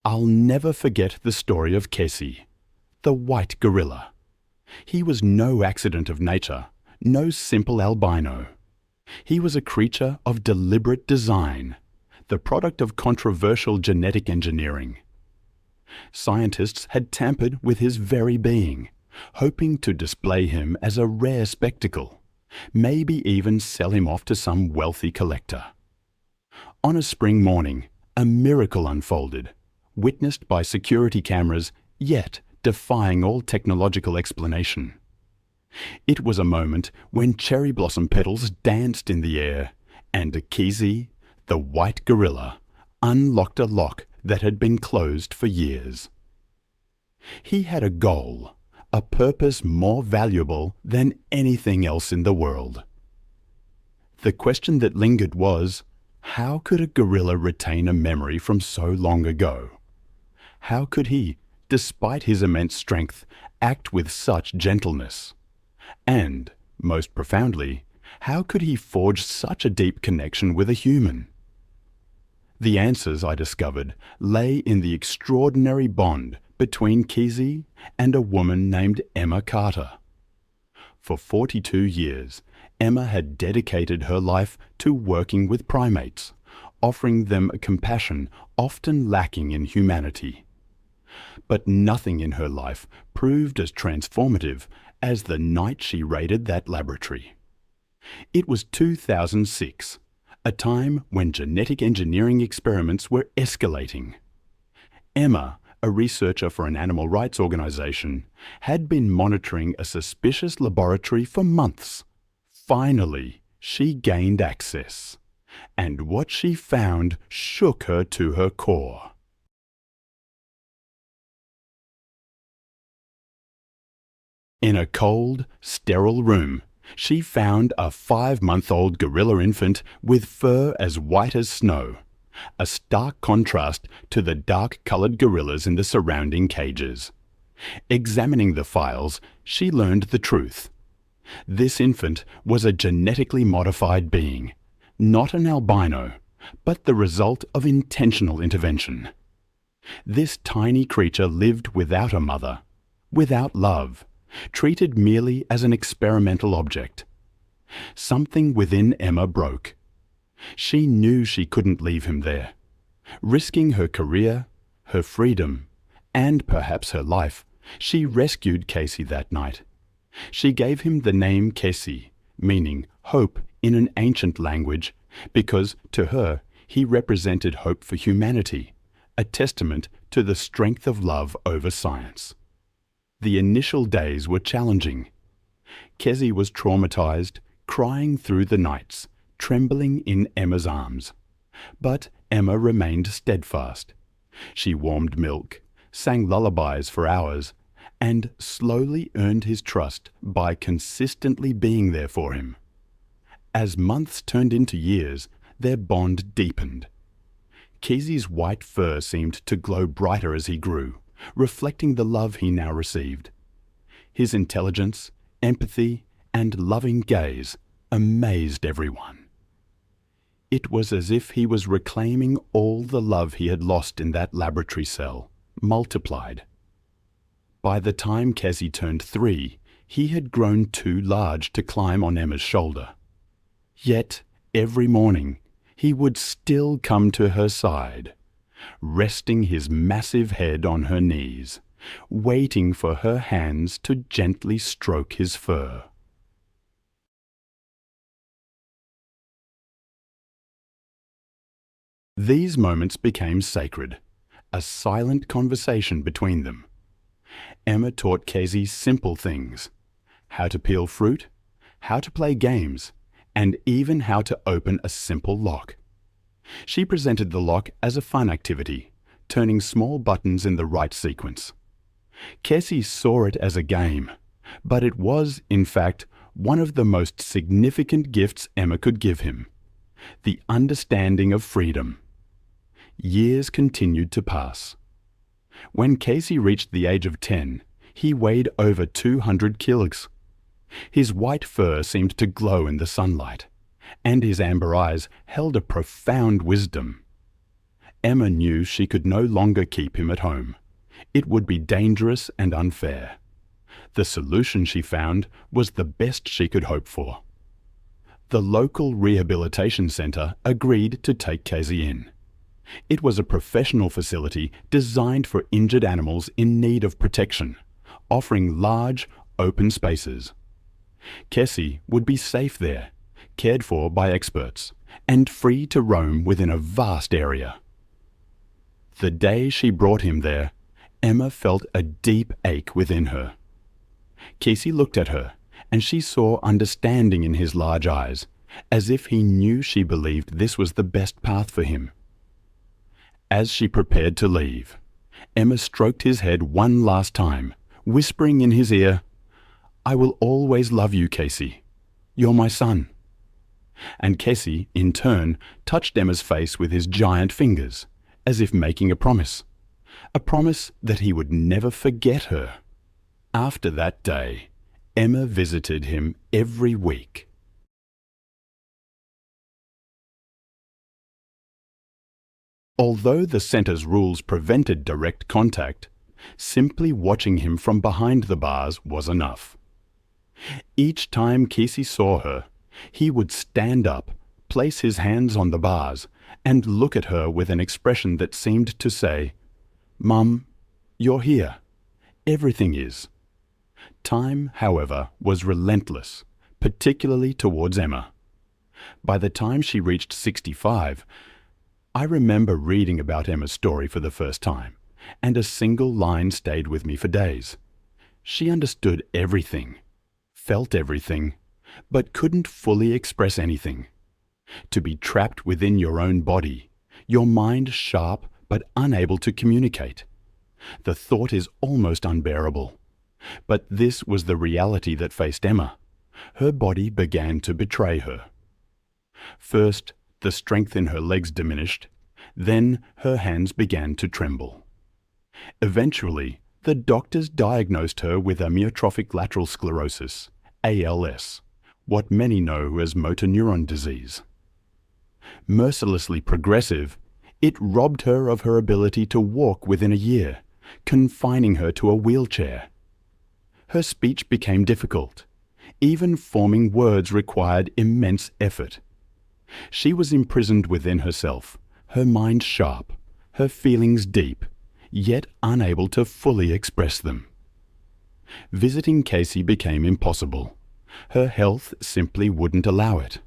I'll never forget the story of Kesi, the white gorilla. He was no accident of nature, no simple albino. He was a creature of deliberate design, the product of controversial genetic engineering. Scientists had tampered with his very being, hoping to display him as a rare spectacle, maybe even sell him off to some wealthy collector. On a spring morning, a miracle unfolded, witnessed by security cameras, yet defying all technological explanation. It was a moment when cherry blossom petals danced in the air, and Kesi, the white gorilla, unlocked a lock that had been closed for years. He had a goal, a purpose more valuable than anything else in the world. The question that lingered was, how could a gorilla retain a memory from so long ago? How could he, despite his immense strength, act with such gentleness? And, most profoundly, how could he forge such a deep connection with a human? The answers, I discovered, lay in the extraordinary bond between Kesi and a woman named Emma Carter. For 42 years, Emma had dedicated her life to working with primates, offering them a compassion often lacking in humanity. But nothing in her life proved as transformative as the night she raided that laboratory. It was 2006, a time when genetic engineering experiments were escalating. Emma, a researcher for an animal rights organization, had been monitoring a suspicious laboratory for months. Finally, she gained access, and what she found shook her to her core. In a cold, sterile room, she found a 5-month-old gorilla infant with fur as white as snow, a stark contrast to the dark-colored gorillas in the surrounding cages. Examining the files, she learned the truth. This infant was a genetically modified being, not an albino, but the result of intentional intervention. This tiny creature lived without a mother, without love, treated merely as an experimental object. Something within Emma broke. She knew she couldn't leave him there. Risking her career, her freedom, and perhaps her life, she rescued Kesi that night. She gave him the name Kesi, meaning hope in an ancient language, because to her he represented hope for humanity, a testament to the strength of love over science. The initial days were challenging. Kesi was traumatized, crying through the nights, trembling in Emma's arms. But Emma remained steadfast. She warmed milk, sang lullabies for hours, and slowly earned his trust by consistently being there for him. As months turned into years, their bond deepened. Kesi's white fur seemed to glow brighter as he grew, reflecting the love he now received. His intelligence, empathy, and loving gaze amazed everyone. It was as if he was reclaiming all the love he had lost in that laboratory cell, multiplied. By the time Kesi turned 3, he had grown too large to climb on Emma's shoulder. Yet, every morning, he would still come to her side, resting his massive head on her knees, waiting for her hands to gently stroke his fur. These moments became sacred, a silent conversation between them. Emma taught Kesi simple things: how to peel fruit, how to play games, and even how to open a simple lock. She presented the lock as a fun activity, turning small buttons in the right sequence. Kesi saw it as a game, but it was, in fact, one of the most significant gifts Emma could give him: the understanding of freedom. Years continued to pass. When Kesi reached the age of 10, he weighed over 200 kilos. His white fur seemed to glow in the sunlight, and his amber eyes held a profound wisdom. Emma knew she could no longer keep him at home. It would be dangerous and unfair. The solution she found was the best she could hope for. The local rehabilitation centre agreed to take Kesi in. It was a professional facility designed for injured animals in need of protection, offering large, open spaces. Kesi would be safe there, cared for by experts, and free to roam within a vast area. The day she brought him there, Emma felt a deep ache within her. Kesi looked at her, and she saw understanding in his large eyes, as if he knew she believed this was the best path for him. As she prepared to leave, Emma stroked his head one last time, whispering in his ear, "I will always love you, Kesi. You're my son." And Kesi, in turn, touched Emma's face with his giant fingers, as if making a promise that he would never forget her. After that day, Emma visited him every week. Although the centre's rules prevented direct contact, simply watching him from behind the bars was enough. Each time Kesi saw her, he would stand up, place his hands on the bars, and look at her with an expression that seemed to say, "Mum, you're here. Everything is." Time, however, was relentless, particularly towards Emma. By the time she reached 65, I remember reading about Emma's story for the first time, and a single line stayed with me for days. She understood everything, felt everything, but couldn't fully express anything. To be trapped within your own body, your mind sharp but unable to communicate. The thought is almost unbearable. But this was the reality that faced Emma. Her body began to betray her. First, the strength in her legs diminished, then her hands began to tremble. Eventually, the doctors diagnosed her with amyotrophic lateral sclerosis, ALS, what many know as motor neuron disease. Mercilessly progressive, it robbed her of her ability to walk within a year, confining her to a wheelchair. Her speech became difficult. Even forming words required immense effort. She was imprisoned within herself, her mind sharp, her feelings deep, yet unable to fully express them. Visiting Kesi became impossible. Her health simply wouldn't allow it.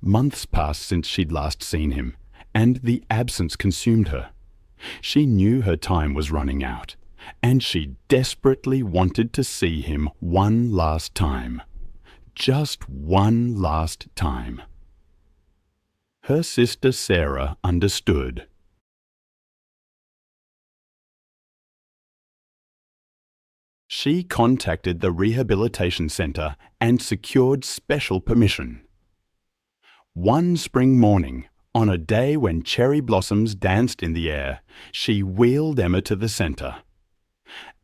Months passed since she'd last seen him, and the absence consumed her. She knew her time was running out, and she desperately wanted to see him one last time. Just one last time. Her sister Sarah understood. She contacted the rehabilitation centre and secured special permission. One spring morning, on a day when cherry blossoms danced in the air, she wheeled Emma to the centre.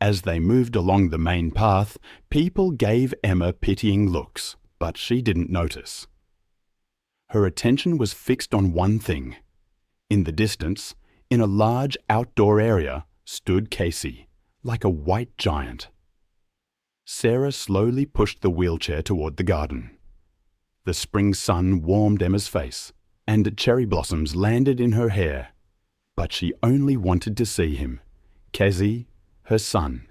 As they moved along the main path, people gave Emma pitying looks, but she didn't notice. Her attention was fixed on one thing. In the distance, in a large outdoor area, stood Kesi, like a white giant. Sarah slowly pushed the wheelchair toward the garden. The spring sun warmed Emma's face, and cherry blossoms landed in her hair. But she only wanted to see him, Kesi, her son.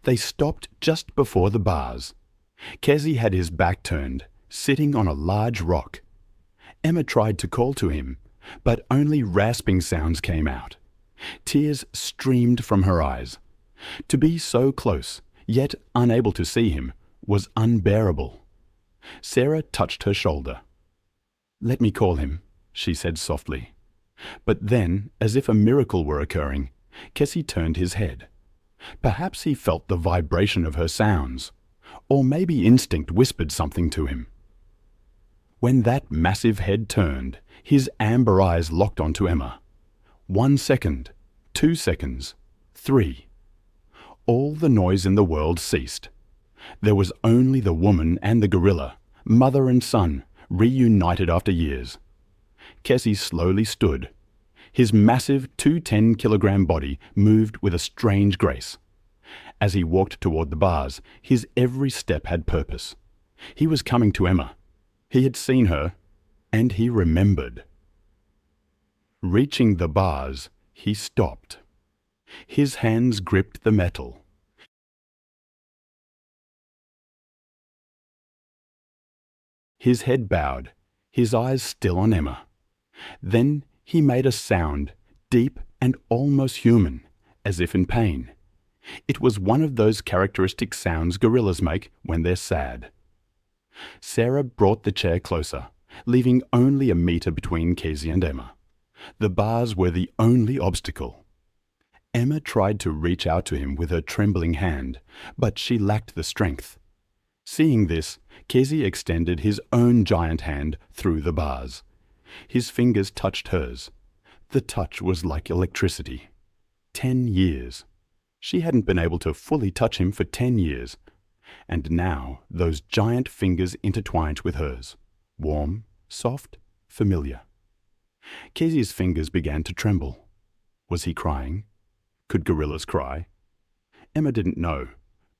They stopped just before the bars. Kesi had his back turned, sitting on a large rock. Emma tried to call to him, but only rasping sounds came out. Tears streamed from her eyes. To be so close, yet unable to see him, was unbearable. Sarah touched her shoulder. "Let me call him," she said softly. But then, as if a miracle were occurring, Kesi turned his head. Perhaps he felt the vibration of her sounds, or maybe instinct whispered something to him. When that massive head turned, his amber eyes locked onto Emma. 1 second, 2 seconds, 3. All the noise in the world ceased. There was only the woman and the gorilla, mother and son, reunited after years. Kesi slowly stood. His massive 210-kilogram body moved with a strange grace. As he walked toward the bars, his every step had purpose. He was coming to Emma. He had seen her, and he remembered. Reaching the bars, he stopped. His hands gripped the metal. His head bowed, his eyes still on Emma. Then he made a sound, deep and almost human, as if in pain. It was one of those characteristic sounds gorillas make when they're sad. Sarah brought the chair closer, leaving only a meter between Kesi and Emma. The bars were the only obstacle. Emma tried to reach out to him with her trembling hand, but she lacked the strength. Seeing this, Kesi extended his own giant hand through the bars. His fingers touched hers. The touch was like electricity. 10 years. She hadn't been able to fully touch him for 10 years. And now those giant fingers intertwined with hers. Warm, soft, familiar. Kesi's fingers began to tremble. Was he crying? Could gorillas cry? Emma didn't know,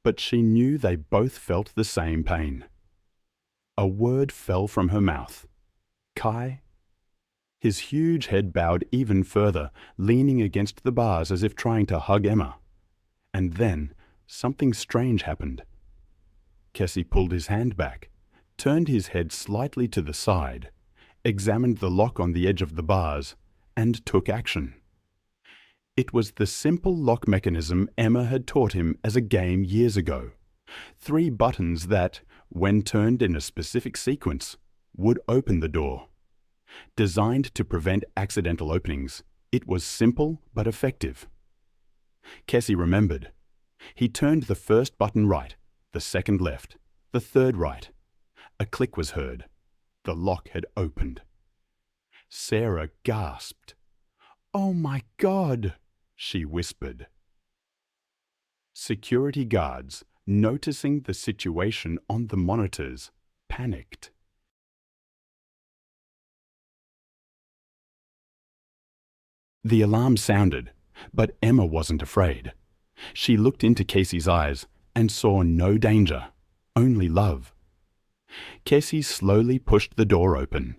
but she knew they both felt the same pain. A word fell from her mouth. Kai? His huge head bowed even further, leaning against the bars as if trying to hug Emma. And then something strange happened. Kesi pulled his hand back, turned his head slightly to the side, examined the lock on the edge of the bars, and took action. It was the simple lock mechanism Emma had taught him as a game years ago. 3 buttons that, when turned in a specific sequence, would open the door. Designed to prevent accidental openings, it was simple but effective. Kesi remembered. He turned the first button right, the second left, the third right. A click was heard. The lock had opened. Sarah gasped. "Oh my God!" she whispered. Security guards, noticing the situation on the monitors, panicked. The alarm sounded, but Emma wasn't afraid. She looked into Kesi's eyes and saw no danger, only love. Kesi slowly pushed the door open.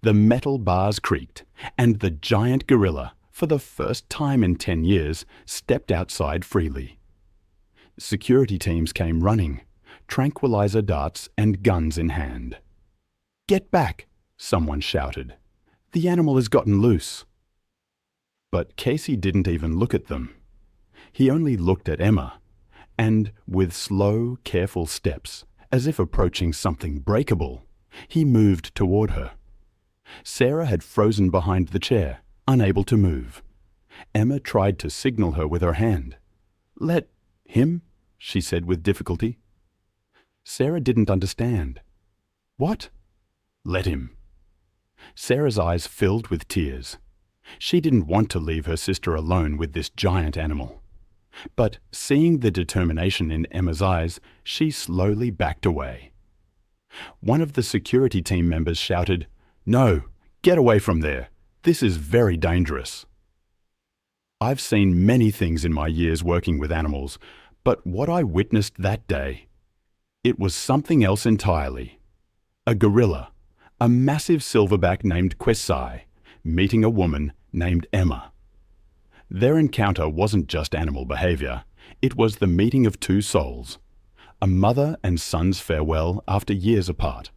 The metal bars creaked, and the giant gorilla, for the first time in 10 years, stepped outside freely. Security teams came running, tranquilizer darts and guns in hand. "Get back!" someone shouted. "The animal has gotten loose." But Kesi didn't even look at them. He only looked at Emma, and with slow, careful steps, as if approaching something breakable, he moved toward her. Sarah had frozen behind the chair, unable to move. Emma tried to signal her with her hand. "Let him," she said with difficulty. Sarah didn't understand. "What?" "Let him." Sarah's eyes filled with tears. She didn't want to leave her sister alone with this giant animal. But seeing the determination in Emma's eyes, she slowly backed away. One of the security team members shouted, "No, get away from there. This is very dangerous." I've seen many things in my years working with animals, but what I witnessed that day, it was something else entirely. A gorilla, a massive silverback named Kesi, meeting a woman named Emma. Their encounter wasn't just animal behavior, it was the meeting of 2 souls, a mother and son's farewell after years apart.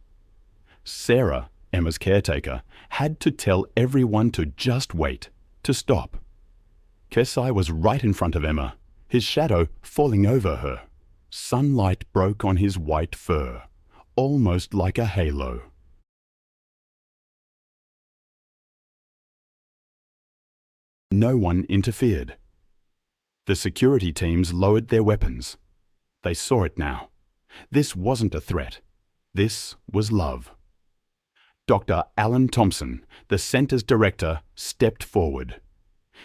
Sarah, Emma's caretaker, had to tell everyone to just wait, to stop. Kesi was right in front of Emma, his shadow falling over her. Sunlight broke on his white fur, almost like a halo. No one interfered. The security teams lowered their weapons. They saw it now. This wasn't a threat. This was love. Dr. Alan Thompson, the center's director, stepped forward.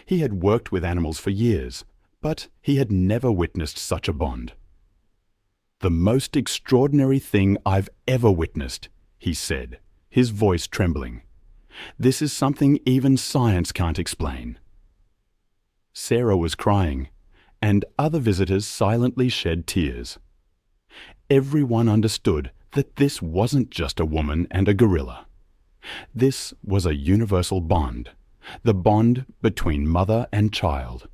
He had worked with animals for years, but he had never witnessed such a bond. "The most extraordinary thing I've ever witnessed," he said, his voice trembling. This is something even science can't explain." Sarah was crying, and other visitors silently shed tears. Everyone understood that this wasn't just a woman and a gorilla. This was a universal bond, the bond between mother and child.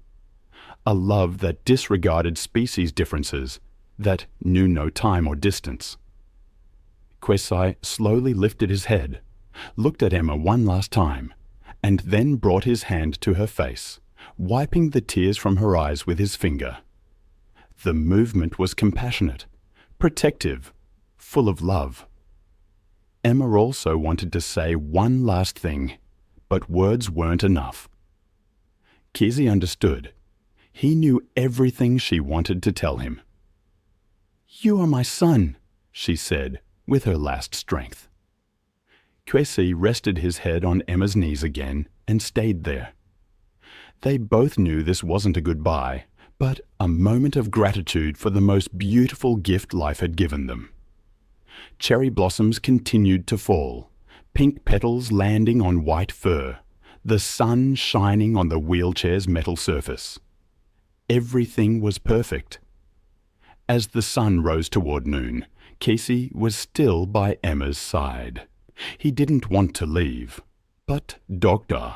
A love that disregarded species differences, that knew no time or distance. Kesi slowly lifted his head, looked at Emma one last time, and then brought his hand to her face, wiping the tears from her eyes with his finger. The movement was compassionate, protective, full of love. Emma also wanted to say one last thing, but words weren't enough. Kesi understood. He knew everything she wanted to tell him. "You are my son," she said, with her last strength. Kesi rested his head on Emma's knees again and stayed there. They both knew this wasn't a goodbye, but a moment of gratitude for the most beautiful gift life had given them. Cherry blossoms continued to fall, pink petals landing on white fur, the sun shining on the wheelchair's metal surface. Everything was perfect. As the sun rose toward noon, Kesi was still by Emma's side. He didn't want to leave. But, Doctor...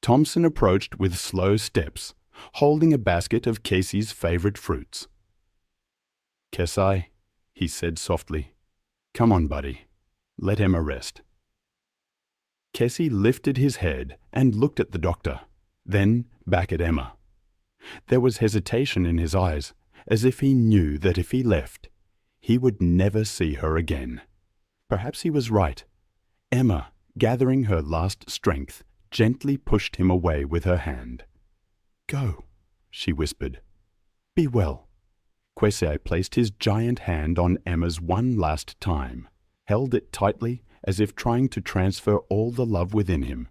Thompson approached with slow steps, holding a basket of Kesi's favorite fruits. "Kesi," he said softly, "come on, buddy. Let Emma rest." Kesi lifted his head and looked at the doctor, then back at Emma. There was hesitation in his eyes, as if he knew that if he left, he would never see her again. Perhaps he was right. Emma, gathering her last strength, gently pushed him away with her hand. "Go," she whispered. "Be well." Kesi placed his giant hand on Emma's one last time, held it tightly as if trying to transfer all the love within him,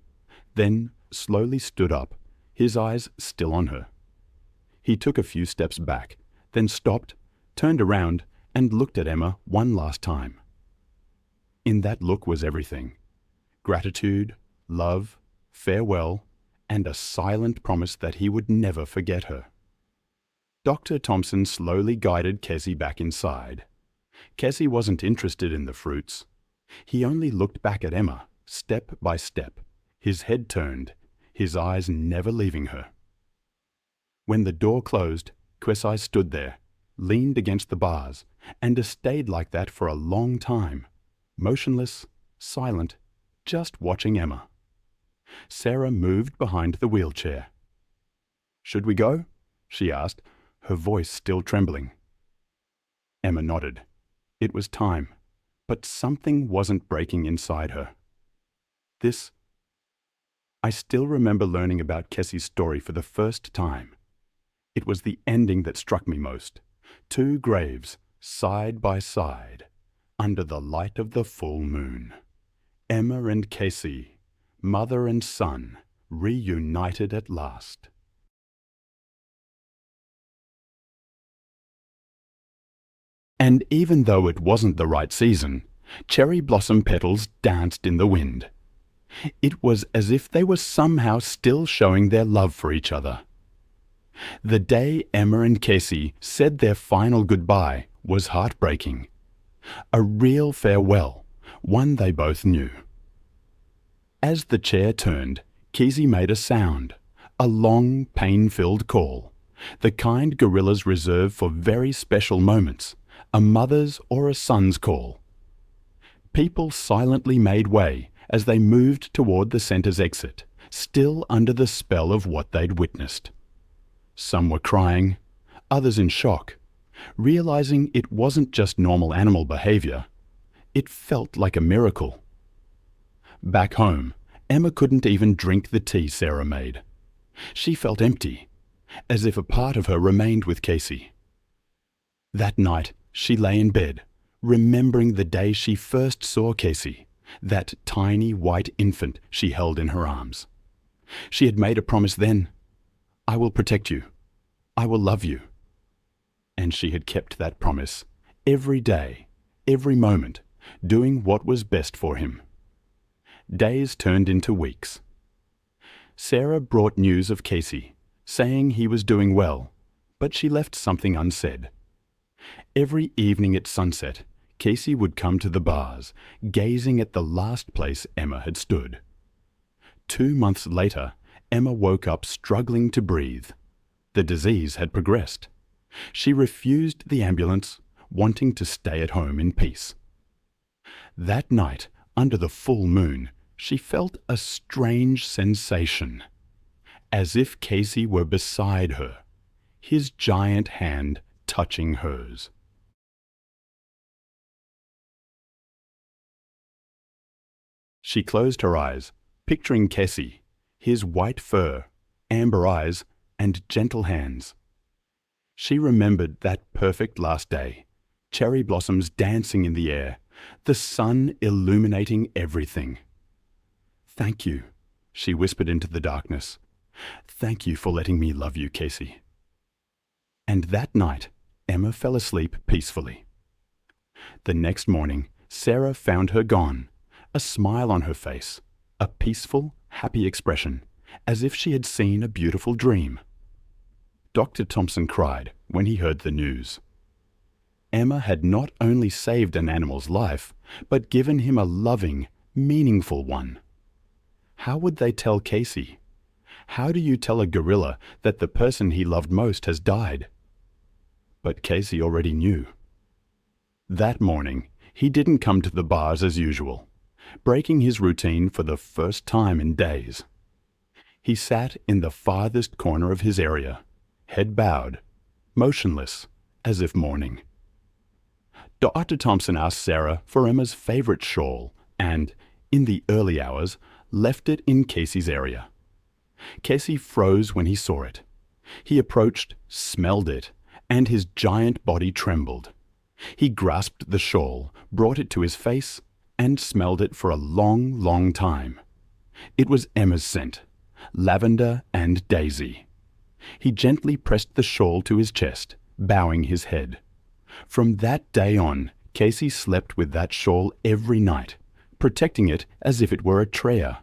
then slowly stood up, his eyes still on her. He took a few steps back, then stopped, turned around, and looked at Emma one last time. In that look was everything: gratitude, love, farewell, and a silent promise that he would never forget her. Dr. Thompson slowly guided Kesi back inside. Kesi wasn't interested in the fruits. He only looked back at Emma, step by step, his head turned, his eyes never leaving her. When the door closed, Kesi stood there, leaned against the bars, and stayed like that for a long time, motionless, silent, just watching Emma. Sarah moved behind the wheelchair. "Should we go?" she asked, her voice still trembling. Emma nodded. It was time, but something wasn't breaking inside her. I still remember learning about Kesi's story for the first time. It was the ending that struck me most. 2 graves, side by side, under the light of the full moon. Emma and Kesi, mother and son, reunited at last. And even though it wasn't the right season, cherry blossom petals danced in the wind. It was as if they were somehow still showing their love for each other. The day Emma and Kesi said their final goodbye was heartbreaking. A real farewell, one they both knew. As the chair turned, Kesi made a sound, a long, pain-filled call, the kind gorillas reserve for very special moments, a mother's or a son's call. People silently made way as they moved toward the center's exit, still under the spell of what they'd witnessed. Some were crying, others in shock, realizing it wasn't just normal animal behavior. It felt like a miracle. Back home, Emma couldn't even drink the tea Sarah made. She felt empty, as if a part of her remained with Kesi. That night, she lay in bed, remembering the day she first saw Kesi, that tiny white infant she held in her arms. She had made a promise then: "I will protect you. I will love you." And she had kept that promise every day, every moment, doing what was best for him. Days turned into weeks. Sarah brought news of Kesi, saying he was doing well, but she left something unsaid. Every evening at sunset, Kesi would come to the bars, gazing at the last place Emma had stood. 2 months later, Emma woke up struggling to breathe. The disease had progressed. She refused the ambulance, wanting to stay at home in peace. That night, under the full moon, she felt a strange sensation, as if Kesi were beside her, his giant hand touching hers. She closed her eyes, picturing Kesi, his white fur, amber eyes, and gentle hands. She remembered that perfect last day, cherry blossoms dancing in the air, the sun illuminating everything. "Thank you," she whispered into the darkness. "Thank you for letting me love you, Kesi." And that night, Emma fell asleep peacefully. The next morning, Sarah found her gone, a smile on her face, a peaceful, happy expression, as if she had seen a beautiful dream. Dr. Thompson cried when he heard the news. Emma had not only saved an animal's life, but given him a loving, meaningful one. How would they tell Kesi? How do you tell a gorilla that the person he loved most has died? But Kesi already knew. That morning, he didn't come to the bars as usual, breaking his routine for the first time in days. He sat in the farthest corner of his area, head bowed, motionless, as if mourning. Dr. Thompson asked Sarah for Emma's favorite shawl and, in the early hours, left it in Kesi's area. Kesi froze when he saw it. He approached, smelled it, and his giant body trembled. He grasped the shawl, brought it to his face, and smelled it for a long, long time. It was Emma's scent, lavender and daisy. He gently pressed the shawl to his chest, bowing his head. From that day on, Kesi slept with that shawl every night, protecting it as if it were a treasure.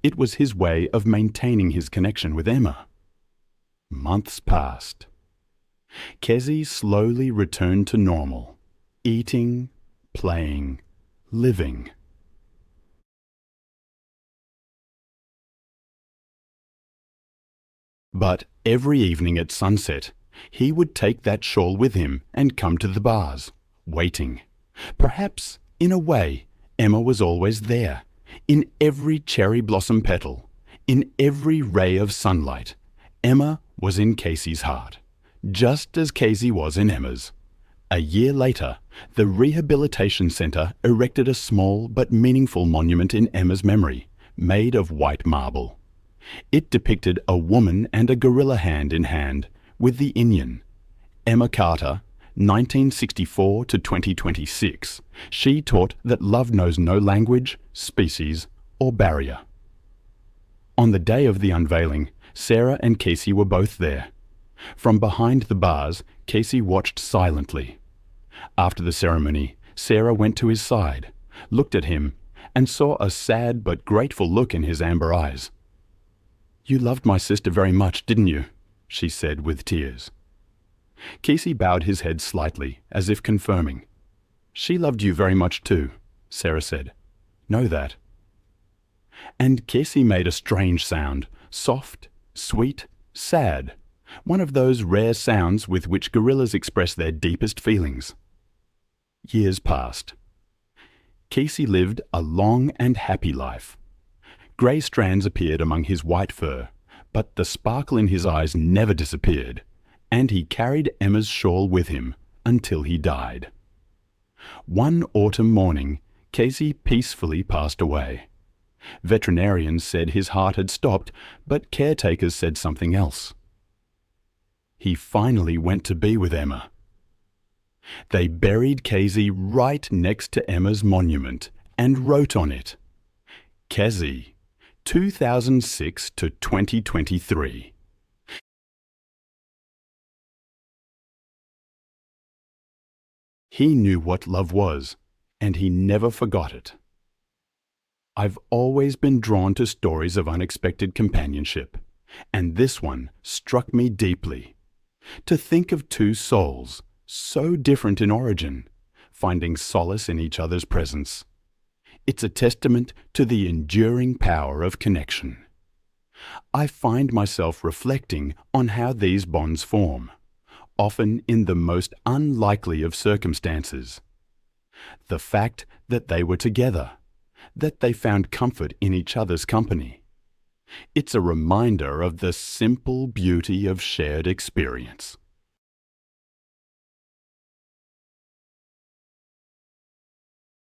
It was his way of maintaining his connection with Emma. Months passed. Kesi slowly returned to normal, eating, playing, living. But every evening at sunset, he would take that shawl with him and come to the bars, waiting. Perhaps, in a way, Emma was always there, in every cherry blossom petal, in every ray of sunlight. Emma was in Kesi's heart, just as Kesi was in Emma's. A year later, the Rehabilitation Center erected a small but meaningful monument in Emma's memory, made of white marble. It depicted a woman and a gorilla hand in hand with the Inyan. Emma Carter, 1964 to 2026. She taught that love knows no language, species, or barrier. On the day of the unveiling, Sarah and Kesi were both there. From behind the bars, Kesi watched silently. After the ceremony, Sarah went to his side, looked at him, and saw a sad but grateful look in his amber eyes. "You loved my sister very much, didn't you?" she said with tears. Kesi bowed his head slightly, as if confirming. "She loved you very much too," Sarah said. "Know that." And Kesi made a strange sound, soft, sweet, sad, one of those rare sounds with which gorillas express their deepest feelings. Years passed. Kesi lived a long and happy life. Grey strands appeared among his white fur, but the sparkle in his eyes never disappeared, and he carried Emma's shawl with him until he died. One autumn morning, Kesi peacefully passed away. Veterinarians said his heart had stopped, but caretakers said something else. He finally went to be with Emma. They buried Kesi right next to Emma's monument and wrote on it, Kesi, 2006 to 2023. He knew what love was, and he never forgot it. I've always been drawn to stories of unexpected companionship, and this one struck me deeply. To think of two souls, so different in origin, finding solace in each other's presence. It's a testament to the enduring power of connection. I find myself reflecting on how these bonds form, often in the most unlikely of circumstances. The fact that they were together, that they found comfort in each other's company. It's a reminder of the simple beauty of shared experience.